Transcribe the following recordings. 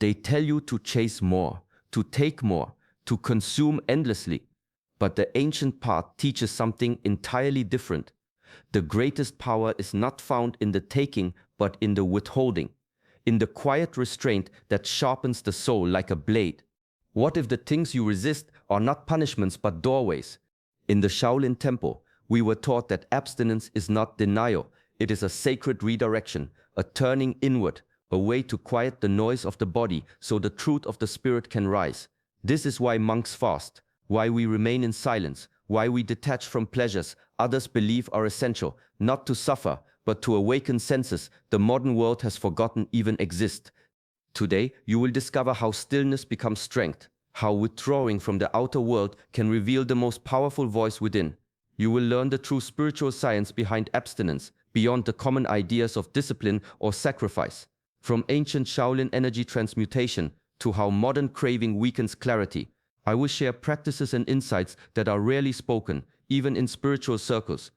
They tell you to chase more, to take more, to consume endlessly. But the ancient path teaches something entirely different. The greatest power is not found in the taking, but in the withholding, in the quiet restraint that sharpens the soul like a blade. What if the things you resist are not punishments but doorways? In the Shaolin temple, we were taught that abstinence is not denial, it is a sacred redirection, a turning inward, a way to quiet the noise of the body so the truth of the spirit can rise. This is why monks fast, why we remain in silence, why we detach from pleasures others believe are essential, not to suffer, but to awaken senses the modern world has forgotten even exist. Today, you will discover how stillness becomes strength, how withdrawing from the outer world can reveal the most powerful voice within. You will learn the true spiritual science behind abstinence, beyond the common ideas of discipline or sacrifice. From ancient Shaolin energy transmutation to how modern craving weakens clarity, I will share practices and insights that are rarely spoken, even in spiritual circles.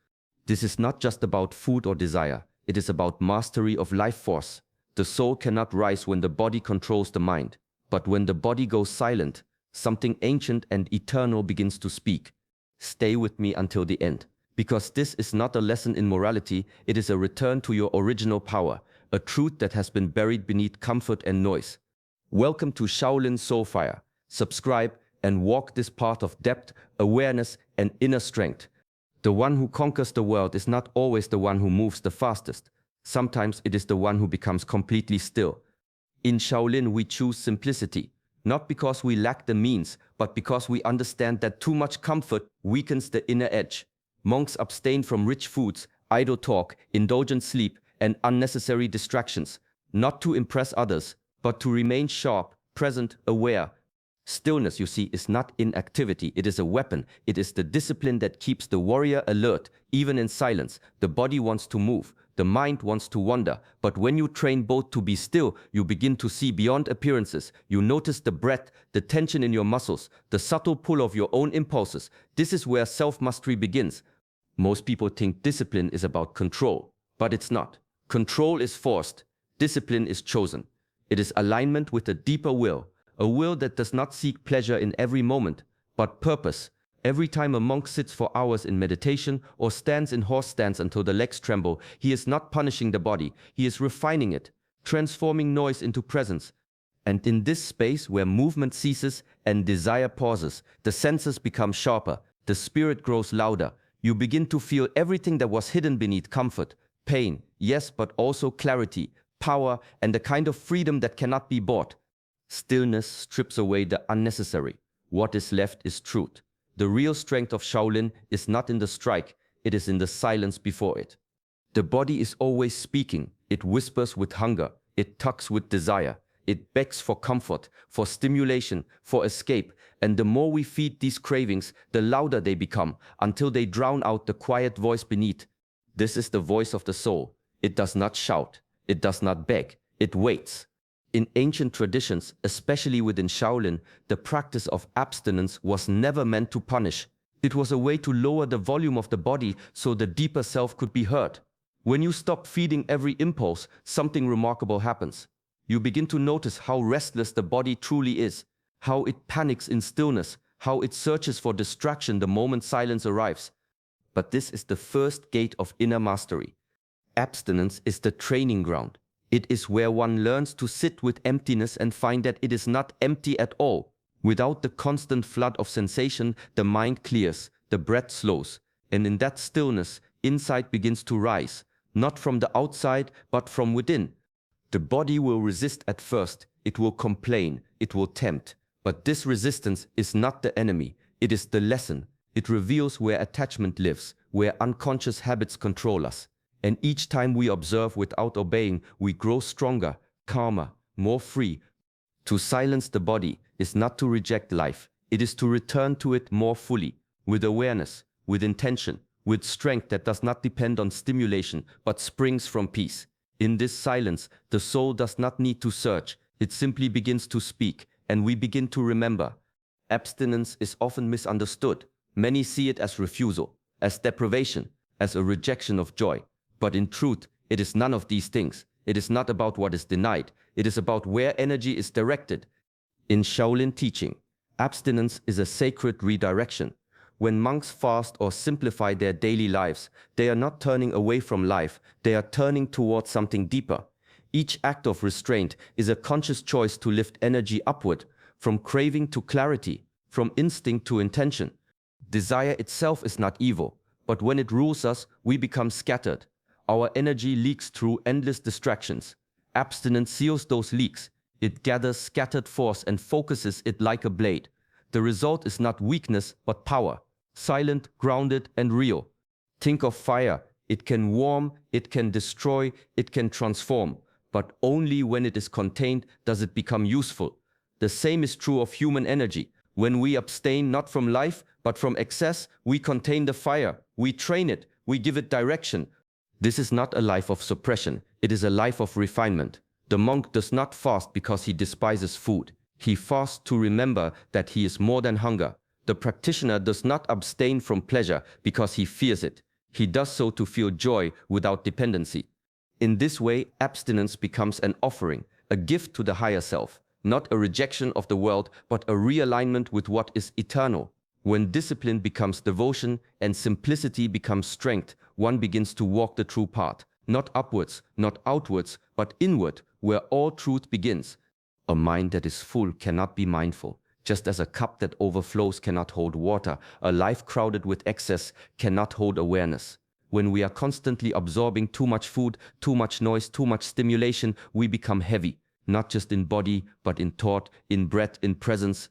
This is not just about food or desire, it is about mastery of life force. The soul cannot rise when the body controls the mind. But when the body goes silent, something ancient and eternal begins to speak. Stay with me until the end, because this is not a lesson in morality, it is a return to your original power, a truth that has been buried beneath comfort and noise. Welcome to Shaolin Soulfire. Subscribe and walk this path of depth, awareness, and inner strength. The one who conquers the world is not always the one who moves the fastest. Sometimes it is the one who becomes completely still. In Shaolin, we choose simplicity, not because we lack the means, but because we understand that too much comfort weakens the inner edge. Monks abstain from rich foods, idle talk, indulgent sleep, and unnecessary distractions, not to impress others, but to remain sharp, present, aware. Stillness, you see, is not inactivity, it is a weapon. It is the discipline that keeps the warrior alert, even in silence. The body wants to move, the mind wants to wander, but when you train both to be still, you begin to see beyond appearances. You notice the breath, the tension in your muscles, the subtle pull of your own impulses. This is where self-mastery begins. Most people think discipline is about control, but it's not. Control is forced, discipline is chosen. It is alignment with a deeper will, a will that does not seek pleasure in every moment, but purpose. Every time a monk sits for hours in meditation or stands in horse stance until the legs tremble, he is not punishing the body, he is refining it, transforming noise into presence. And in this space where movement ceases and desire pauses, the senses become sharper, the spirit grows louder. You begin to feel everything that was hidden beneath comfort, pain, yes, but also clarity, power, and the kind of freedom that cannot be bought. Stillness strips away the unnecessary. What is left is truth. The real strength of Shaolin is not in the strike, it is in the silence before it. The body is always speaking, it whispers with hunger, it tugs with desire, it begs for comfort, for stimulation, for escape, and the more we feed these cravings, the louder they become, until they drown out the quiet voice beneath. This is the voice of the soul. It does not shout, it does not beg, it waits. In ancient traditions, especially within Shaolin, the practice of abstinence was never meant to punish. It was a way to lower the volume of the body so the deeper self could be heard. When you stop feeding every impulse, something remarkable happens. You begin to notice how restless the body truly is, how it panics in stillness, how it searches for distraction the moment silence arrives. But this is the first gate of inner mastery. Abstinence is the training ground. It is where one learns to sit with emptiness and find that it is not empty at all. Without the constant flood of sensation, the mind clears, the breath slows, and in that stillness, insight begins to rise, not from the outside, but from within. The body will resist at first, it will complain, it will tempt, but this resistance is not the enemy, it is the lesson. It reveals where attachment lives, where unconscious habits control us. And each time we observe without obeying, we grow stronger, calmer, more free. To silence the body is not to reject life. It is to return to it more fully, with awareness, with intention, with strength that does not depend on stimulation, but springs from peace. In this silence, the soul does not need to search. It simply begins to speak, and we begin to remember. Abstinence is often misunderstood. Many see it as refusal, as deprivation, as a rejection of joy. But in truth, it is none of these things. It is not about what is denied. It is about where energy is directed. In Shaolin teaching, abstinence is a sacred redirection. When monks fast or simplify their daily lives, they are not turning away from life, they are turning towards something deeper. Each act of restraint is a conscious choice to lift energy upward, from craving to clarity, from instinct to intention. Desire itself is not evil, but when it rules us, we become scattered. Our energy leaks through endless distractions. Abstinence seals those leaks. It gathers scattered force and focuses it like a blade. The result is not weakness, but power. Silent, grounded, and real. Think of fire. It can warm, it can destroy, it can transform. But only when it is contained does it become useful. The same is true of human energy. When we abstain not from life, but from excess, we contain the fire, we train it, we give it direction. This is not a life of suppression, it is a life of refinement. The monk does not fast because he despises food. He fasts to remember that he is more than hunger. The practitioner does not abstain from pleasure because he fears it. He does so to feel joy without dependency. In this way, abstinence becomes an offering, a gift to the higher self, not a rejection of the world, but a realignment with what is eternal. When discipline becomes devotion and simplicity becomes strength, one begins to walk the true path, not upwards, not outwards, but inward, where all truth begins. A mind that is full cannot be mindful. Just as a cup that overflows cannot hold water, a life crowded with excess cannot hold awareness. When we are constantly absorbing too much food, too much noise, too much stimulation, we become heavy, not just in body, but in thought, in breath, in presence.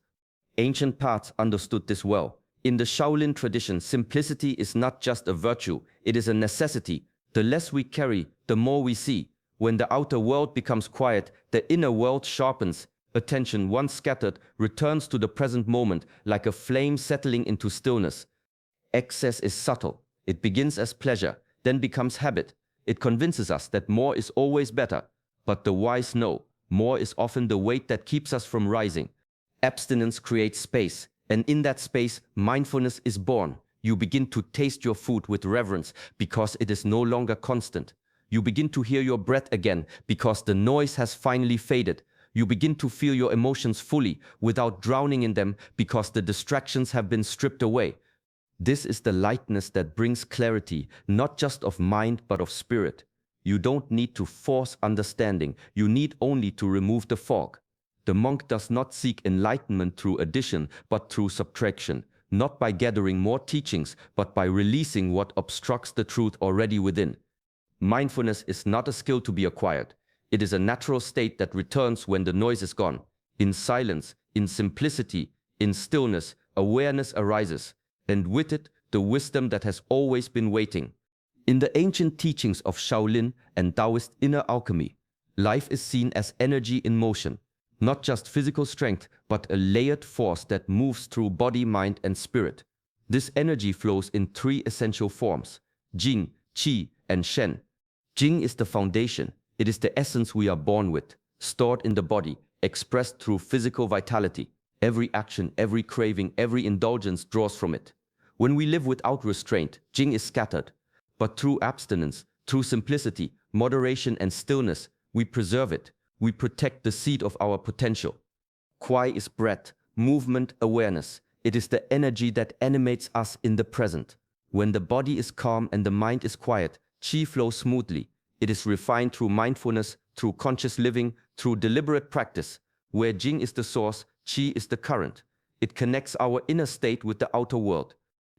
Ancient paths understood this well. In the Shaolin tradition, simplicity is not just a virtue, it is a necessity. The less we carry, the more we see. When the outer world becomes quiet, the inner world sharpens. Attention, once scattered, returns to the present moment, like a flame settling into stillness. Excess is subtle. It begins as pleasure, then becomes habit. It convinces us that more is always better. But the wise know, more is often the weight that keeps us from rising. Abstinence creates space, and in that space, mindfulness is born. You begin to taste your food with reverence because it is no longer constant. You begin to hear your breath again because the noise has finally faded. You begin to feel your emotions fully, without drowning in them, because the distractions have been stripped away. This is the lightness that brings clarity, not just of mind, but of spirit. You don't need to force understanding, you need only to remove the fog. The monk does not seek enlightenment through addition, but through subtraction, not by gathering more teachings, but by releasing what obstructs the truth already within. Mindfulness is not a skill to be acquired. It is a natural state that returns when the noise is gone. In silence, in simplicity, in stillness, awareness arises, and with it, the wisdom that has always been waiting. In the ancient teachings of Shaolin and Taoist inner alchemy, life is seen as energy in motion, not just physical strength, but a layered force that moves through body, mind, and spirit. This energy flows in three essential forms: Jing, Qi, and Shen. Jing is the foundation. It is the essence we are born with, stored in the body, expressed through physical vitality. Every action, every craving, every indulgence draws from it. When we live without restraint, Jing is scattered. But through abstinence, through simplicity, moderation, and stillness, we preserve it. We protect the seed of our potential. Kuai is breath, movement, awareness. It is the energy that animates us in the present. When the body is calm and the mind is quiet, Qi flows smoothly. It is refined through mindfulness, through conscious living, through deliberate practice. Where Jing is the source, Qi is the current. It connects our inner state with the outer world.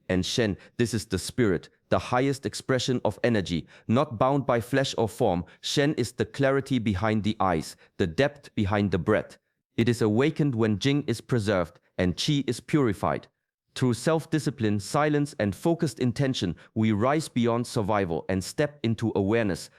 And Shen, this is the spirit, the highest expression of energy, not bound by flesh or form. Shen is the clarity behind the eyes, the depth behind the breath. It is awakened when Jing is preserved and Qi is purified. Through self-discipline, silence, and focused intention, we rise beyond survival and step into awareness.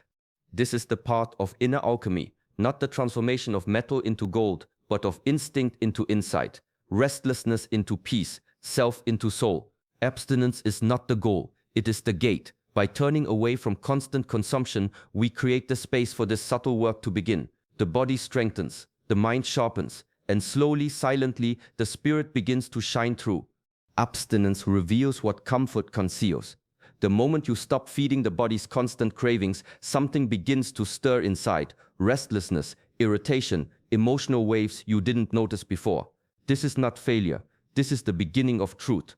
This is the path of inner alchemy, not the transformation of metal into gold, but of instinct into insight, restlessness into peace, self into soul. Abstinence is not the goal, it is the gate. By turning away from constant consumption, we create the space for this subtle work to begin. The body strengthens, the mind sharpens, and slowly, silently, the spirit begins to shine through. Abstinence reveals what comfort conceals. The moment you stop feeding the body's constant cravings, something begins to stir inside. Restlessness, irritation, emotional waves you didn't notice before. This is not failure. This is the beginning of truth.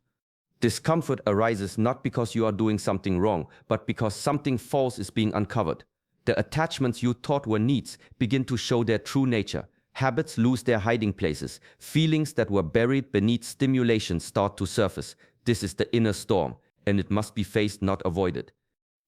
Discomfort arises not because you are doing something wrong, but because something false is being uncovered. The attachments you thought were needs begin to show their true nature. Habits lose their hiding places. Feelings that were buried beneath stimulation start to surface. This is the inner storm, and it must be faced, not avoided.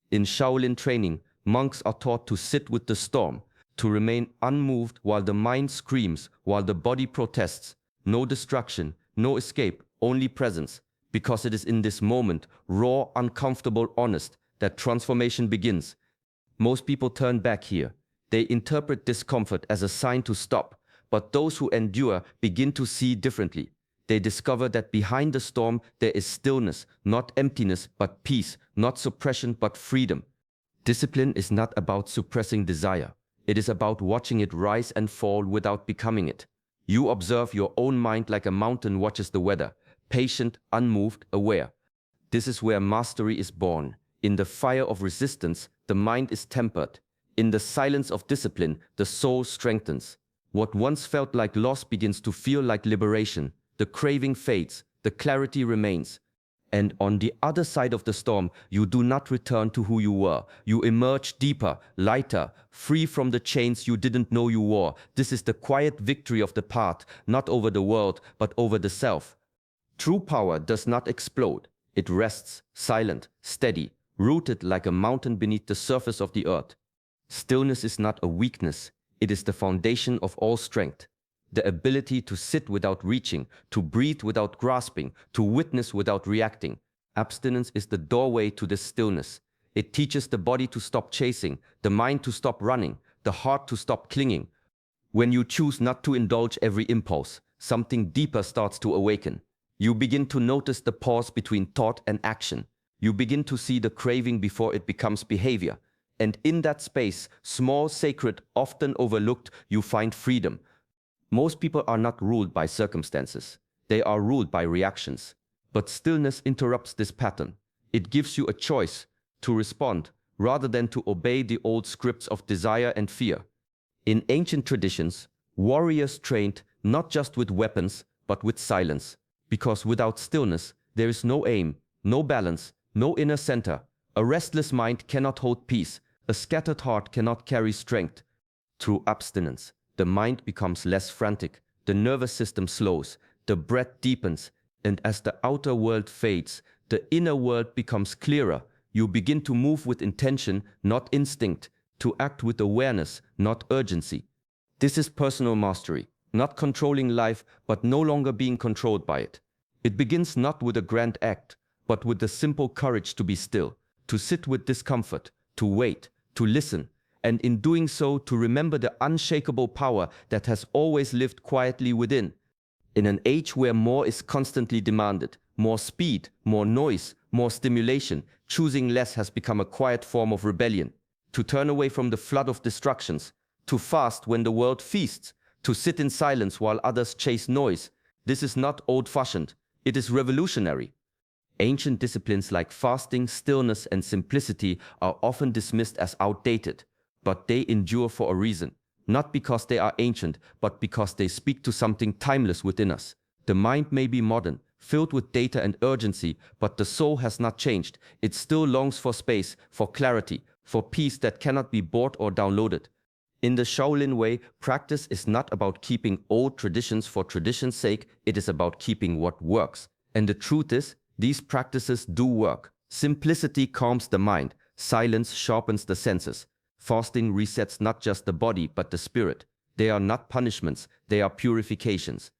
In Shaolin training, monks are taught to sit with the storm, to remain unmoved while the mind screams, while the body protests. No distraction, no escape, only presence. Because it is in this moment, raw, uncomfortable, honest, that transformation begins. Most people turn back here. They interpret discomfort as a sign to stop, but those who endure begin to see differently. They discover that behind the storm there is stillness, not emptiness but peace, not suppression but freedom. Discipline is not about suppressing desire. It is about watching it rise and fall without becoming it. You observe your own mind like a mountain watches the weather, patient, unmoved, aware. This is where mastery is born. In the fire of resistance, the mind is tempered. In the silence of discipline, the soul strengthens. What once felt like loss begins to feel like liberation. The craving fades, the clarity remains. And on the other side of the storm, you do not return to who you were. You emerge deeper, lighter, free from the chains you didn't know you wore. This is the quiet victory of the path, not over the world, but over the self. True power does not explode. It rests, silent, steady, rooted like a mountain beneath the surface of the earth. Stillness is not a weakness. It is the foundation of all strength. The ability to sit without reaching, to breathe without grasping, to witness without reacting. Abstinence is the doorway to this stillness. It teaches the body to stop chasing, the mind to stop running, the heart to stop clinging. When you choose not to indulge every impulse, something deeper starts to awaken. You begin to notice the pause between thought and action. You begin to see the craving before it becomes behavior. And in that space, small, sacred, often overlooked, you find freedom. Most people are not ruled by circumstances. They are ruled by reactions. But stillness interrupts this pattern. It gives you a choice to respond rather than to obey the old scripts of desire and fear. In ancient traditions, warriors trained not just with weapons, but with silence. Because without stillness, there is no aim, no balance, no inner center. A restless mind cannot hold peace. A scattered heart cannot carry strength. Through abstinence, the mind becomes less frantic, the nervous system slows, the breath deepens, and as the outer world fades, the inner world becomes clearer. You begin to move with intention, not instinct, to act with awareness, not urgency. This is personal mastery, not controlling life, but no longer being controlled by it. It begins not with a grand act, but with the simple courage to be still, to sit with discomfort, to wait, to listen, and in doing so to remember the unshakable power that has always lived quietly within. In an age where more is constantly demanded, more speed, more noise, more stimulation, choosing less has become a quiet form of rebellion. To turn away from the flood of distractions, to fast when the world feasts, to sit in silence while others chase noise. This is not old-fashioned, it is revolutionary. Ancient disciplines like fasting, stillness, and simplicity are often dismissed as outdated, but they endure for a reason. Not because they are ancient, but because they speak to something timeless within us. The mind may be modern, filled with data and urgency, but the soul has not changed. It still longs for space, for clarity, for peace that cannot be bought or downloaded. In the Shaolin way, practice is not about keeping old traditions for tradition's sake, it is about keeping what works. And the truth is, these practices do work. Simplicity calms the mind, silence sharpens the senses. Fasting resets not just the body but the spirit. They are not punishments, they are purifications.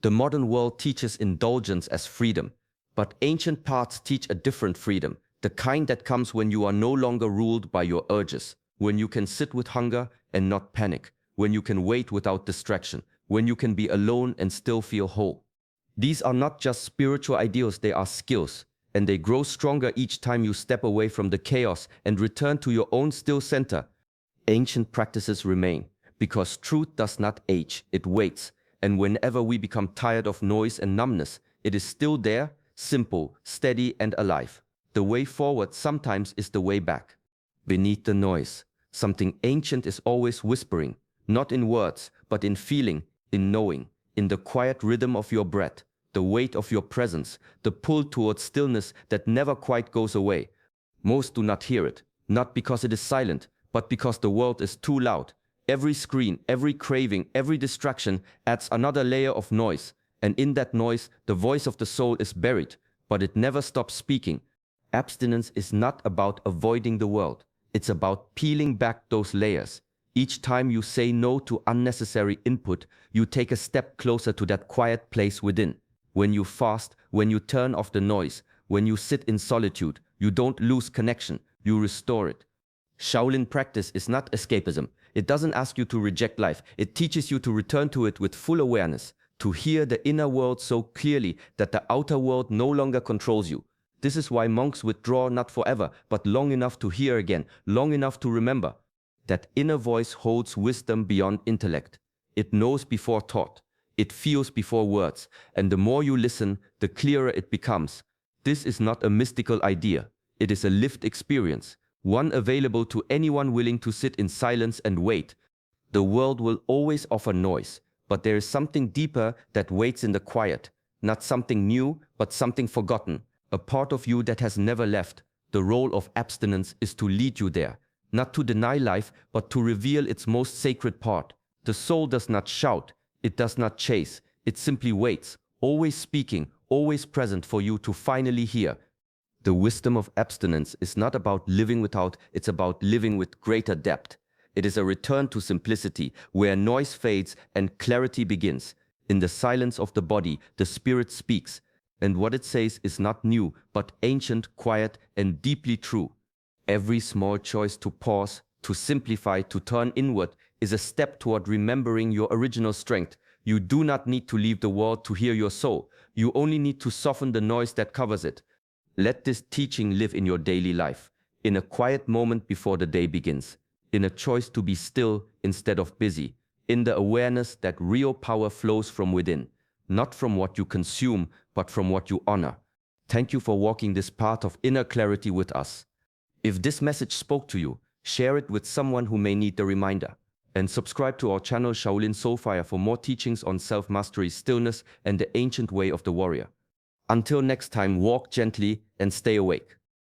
The modern world teaches indulgence as freedom, but ancient paths teach a different freedom, the kind that comes when you are no longer ruled by your urges, when you can sit with hunger and not panic, when you can wait without distraction, when you can be alone and still feel whole. These are not just spiritual ideals, they are skills, and they grow stronger each time you step away from the chaos and return to your own still center. Ancient practices remain, because truth does not age, it waits, and whenever we become tired of noise and numbness, it is still there, simple, steady, and alive. The way forward sometimes is the way back. Beneath the noise, something ancient is always whispering, not in words, but in feeling, in knowing, in the quiet rhythm of your breath, the weight of your presence, the pull towards stillness that never quite goes away. Most do not hear it, not because it is silent, but because the world is too loud. Every screen, every craving, every distraction adds another layer of noise, and in that noise, the voice of the soul is buried, but it never stops speaking. Abstinence is not about avoiding the world. It's about peeling back those layers. Each time you say no to unnecessary input, you take a step closer to that quiet place within. When you fast, when you turn off the noise, when you sit in solitude, you don't lose connection, you restore it. Shaolin practice is not escapism. It doesn't ask you to reject life. It teaches you to return to it with full awareness, to hear the inner world so clearly that the outer world no longer controls you. This is why monks withdraw not forever, but long enough to hear again, long enough to remember. That inner voice holds wisdom beyond intellect. It knows before thought. It feels before words. And the more you listen, the clearer it becomes. This is not a mystical idea. It is a lived experience, one available to anyone willing to sit in silence and wait. The world will always offer noise, but there is something deeper that waits in the quiet. Not something new, but something forgotten. A part of you that has never left. The role of abstinence is to lead you there. Not to deny life, but to reveal its most sacred part. The soul does not shout, it does not chase, it simply waits, always speaking, always present for you to finally hear. The wisdom of abstinence is not about living without, it's about living with greater depth. It is a return to simplicity, where noise fades and clarity begins. In the silence of the body, the spirit speaks, and what it says is not new, but ancient, quiet, and deeply true. Every small choice to pause, to simplify, to turn inward is a step toward remembering your original strength. You do not need to leave the world to hear your soul. You only need to soften the noise that covers it. Let this teaching live in your daily life, in a quiet moment before the day begins, in a choice to be still instead of busy, in the awareness that real power flows from within, not from what you consume, but from what you honor. Thank you for walking this path of inner clarity with us. If this message spoke to you, share it with someone who may need the reminder. And subscribe to our channel Shaolin Soulfire for more teachings on self-mastery, stillness, and the ancient way of the warrior. Until next time, walk gently and stay awake.